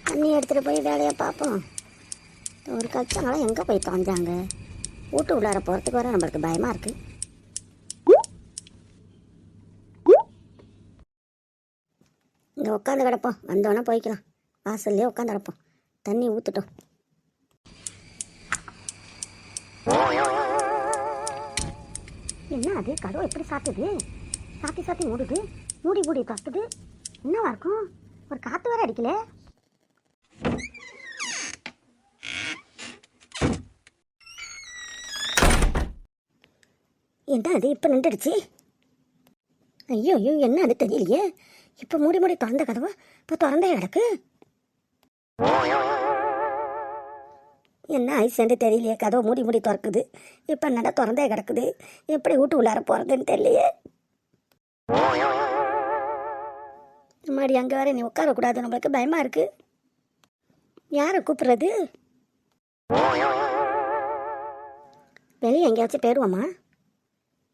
தண்ணி எடுத்துகிட்டு போய் வேலையை பார்ப்போம். ஒரு கச்சங்களாம் எங்கே போய் தொலைஞ்சாங்க? வீட்டு உள்ளார போகிறதுக்கு வர நம்மளுக்கு பயமாக இருக்குது. இங்கே உட்காந்து கிடப்போம், வந்தோடனே போய்க்கலாம். வாசல்லையே உட்காந்து கிடப்போம், தண்ணி ஊற்றுட்டோம். என்ன அது கதவை எப்படி சாத்துது? சாத்தி சாத்தி மூடுது, மூடி மூடி கத்துது. என்னவா இருக்கும்? ஒரு காற்று வேற அடிக்கல. என்ன அது இப்போ நின்றுடுச்சு? ஐயோ ஐயோ, என்ன அது தெரியலையே. இப்போ மூடி மூடி திறந்த கதவை இப்போ திறந்தே கிடக்கு. என்ன ஐசன்னு தெரியலையே, கதவை மூடி மூடி திறக்குது. இப்போ என்னடா திறந்தே கிடக்குது. எப்படி வீட்டு உள்ளார போகிறதுன்னு தெரியலையே. மாடி அங்கே வேற நீ உட்காரக்கூடாது, நம்மளுக்கு பயமாக இருக்குது. யாரை கூப்பிட்றது? வெளியே எங்கேயாச்சும் போயிடுவோமா?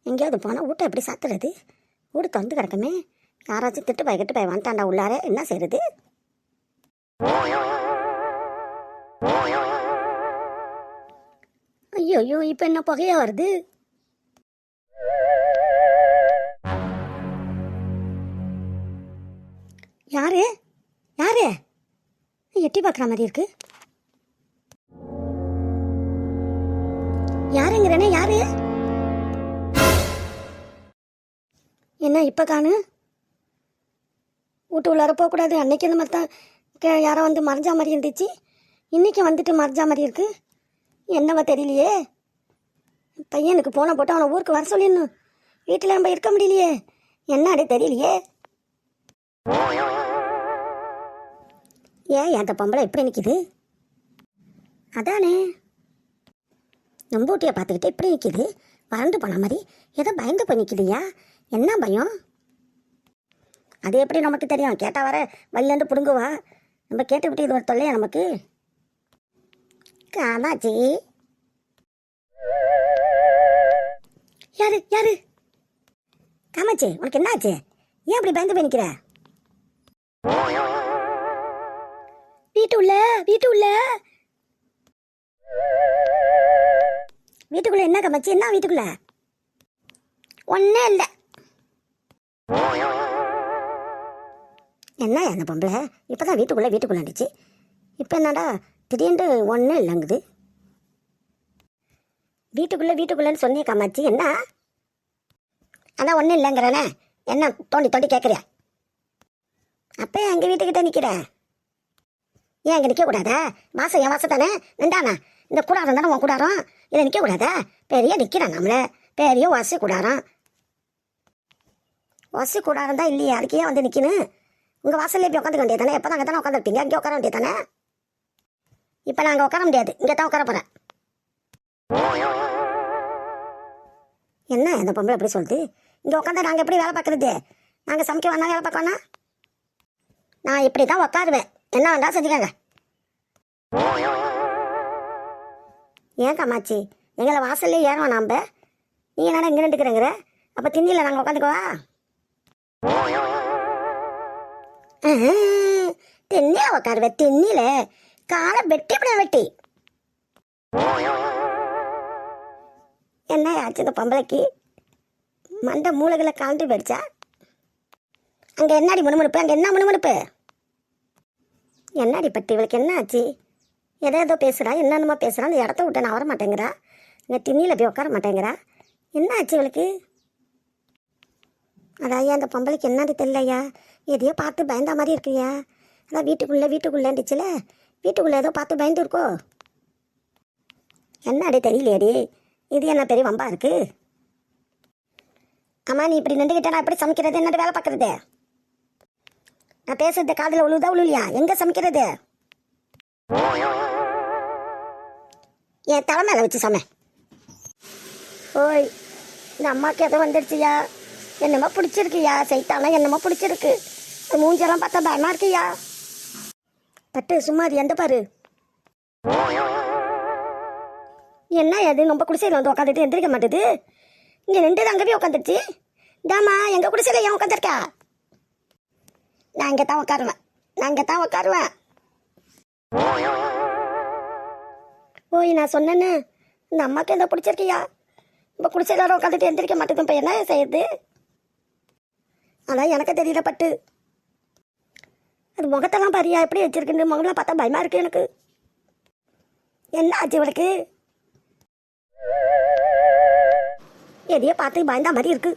எங்கேயாவது போனால் வீட்டை எப்படி சாத்துறது? வீடு திறந்து கிடக்குமே. யாராச்சும் திட்டு பாய் கட்டு பாய் வந்துட்டாண்டா உள்ளார, என்ன செய்யறது? ஐயோ ஐயோ, இப்போ என்ன புகையா வருது? யாரு யாரு? எட்டி பார்க்குற மாதிரி இருக்கு. யாருங்கிறனே? யாரு? என்ன இப்போ காணு? வீட்டு உள்ளார போகக்கூடாது. அன்னைக்கு இந்த மாதிரி தான் யாரோ வந்து மறைஞ்சா மாதிரி இருந்துச்சு. இன்றைக்கி வந்துட்டு மறைஞ்சா மாதிரி இருக்கு. என்னவா தெரியலையே. பையனுக்கு போன போட்டு அவனை ஊருக்கு வர சொல்லிடணும். வீட்டில் நம்ம இருக்க முடியலையே. என்ன அடி தெரியலையே. ஏன் அந்த பொம்பளை இப்படி நிற்கிது? அதானே நம்ம ஊட்டியை பார்த்துக்கிட்டு இப்படி நிற்கிது. வறண்டு போன மாதிரி ஏதோ பயந்து போய் நிற்கிதுயா. என்ன பயம்? அது எப்படி நமக்கு தெரியும்? கேட்டால் வர வழியிலேருந்து பிடுங்குவா. நம்ம கேட்டுவிட்டு இது ஒரு தொல்லையா நமக்கு? காமாச்சி யாரு யாரு? காமாச்சி, உனக்கு என்ன ஆச்சு? ஏன் அப்படி பயந்து போய் நிற்கிற? வீட்டுக்குள்ள வீட்டுக்குள்ள என்ன காமாச்சி? என்ன வீட்டுக்குள்ள? ஒன்னே இல்லை. என்ன அந்த பொம்பளை இப்போ தான் வீட்டுக்குள்ளே இருந்துச்சு. இப்போ என்னடா திடீர்னு ஒன்றும் இல்லைங்குது. வீட்டுக்குள்ளேன்னு சொன்னே காமாச்சி. என்ன அதான் ஒன்றும் இல்லைங்கிறனே. என்ன தோண்டி கேட்குறியா? அப்போ எங்கள் வீட்டுக்கிட்ட நிற்கிற. ஏன் இங்கே நிற்கக்கூடாதா? வாசம் என் வாசம் தானே. நின்றானா? இந்த கூடாரம் தானே உன் கூடாரம். இதை நிற்கக்கூடாதா? பெரிய நிற்கிறான் நம்மளை. பெரிய வசி கூடாரம். வசி கூடாரம் தான் இல்லையா? அதுக்கு ஏன் வந்து நிற்கணும்? உங்கள் வாசல்ல போய் உட்காந்துக்க வேண்டியது தானே. எப்போ தான் அங்கே தானே உட்காந்துருப்பீங்க. இங்கே உட்கார வேண்டியது தானே. இப்போ நான் அங்கே உட்கார முடியாது, இங்கே தான் உட்கார போகிறேன். என்ன இந்த பொம்பளை எப்படி சொல்லுது? இங்கே உட்காந்தா நாங்கள் எப்படி வேலை பார்க்குறது? நாங்கள் சமைக்க வேணா, வேலை பார்க்க வேணா? நான் இப்படி தான் உட்காருவேன். என்ன வேண்டாம் செஞ்சுக்கோங்க. ஏன் காமாச்சி, எங்களை வாசல்லே ஏறுவோம் நாம். நீ என்னடா இங்கே நின்றுக்கிறேங்கிற? அப்போ திண்ணியில் நாங்கள் உட்காந்துக்குவா? திண்ணில உட்காருவேன். திண்ணில காலை வெட்டி. என்ன ஆச்சு இந்த பொம்பளைக்கு? மண்டை மூளைகளை கலந்து போயிடுச்சா? அங்கே என்னடி முணுமுணுப்பு? அங்கே என்ன முணுமுணுப்பு? என்னடி பட்டு இவளுக்கு என்ன ஆச்சு? ஏதோ பேசுகிறா, என்னென்னமோ பேசுகிறா. அந்த இடத்த விட்டு நான் வர மாட்டேங்கிறா. இங்கே திண்ணியில் போய் உட்கார மாட்டேங்கிறா. என்ன ஆச்சு இவளுக்கு? அதாயா அந்த பொம்பளைக்கு என்னது தெரியலையா? எதையோ பார்த்து பயந்த மாதிரி இருக்குயா. அதான் வீட்டுக்குள்ளேண்டிச்சுல. வீட்டுக்குள்ளே ஏதோ பார்த்து பயந்து இருக்கோ. என்ன அடி தெரியலையடி. இது என்ன பெரிய வம்பா இருக்கு? அம்மா, நீ இப்படி நின்றுக்கிட்ட நான் எப்படி சமைக்கிறது? என்னட்டு வேலை பார்க்குறது? நான் பேசுறது காதில் உழுவுதா உழுலையா? எங்கே சமைக்கிறது? என் தலைமையில வச்சு சமை. ஓய், இந்த அம்மாவுக்கு எதோ வந்துடுச்சியா. என்னமோ பிடிச்சிருக்குயா. சைத்தானா என்னமோ பிடிச்சிருக்கு. மூஞ்செல்லாம் பார்த்தா பயமா இருக்குயா. பட்டு சும்மா அது எந்த பாரு. என்ன அது நம்ம குடிசையில் வந்து உட்காந்துட்டு எந்திரிக்க மாட்டேது. இங்கே நின்று அங்கே போய் உட்காந்துருச்சு. தாமா, எங்கள் குடிசையில் ஏன் உட்காந்துருக்கா? நான் இங்கே தான் உட்காருவேன். ஓய் நான் சொன்னேன்னு இந்த அம்மாவுக்கு எந்த பிடிச்சிருக்கியா? இப்போ குடிச்ச எல்லாரும் உட்காந்துட்டு எந்திரிக்க மாட்டேங்குது. இப்போ என்ன செய்யுது? அதான் எனக்கு தெரியல பட்டு. அது முகத்தெல்லாம் பாரியா எப்படி வச்சிருக்குன்னு. முகம்லாம் பார்த்தா பயமா இருக்கு எனக்கு. என்ன ஆச்சு இவளுக்கு? எதையோ பார்த்து பயந்தா மாதிரி இருக்கு.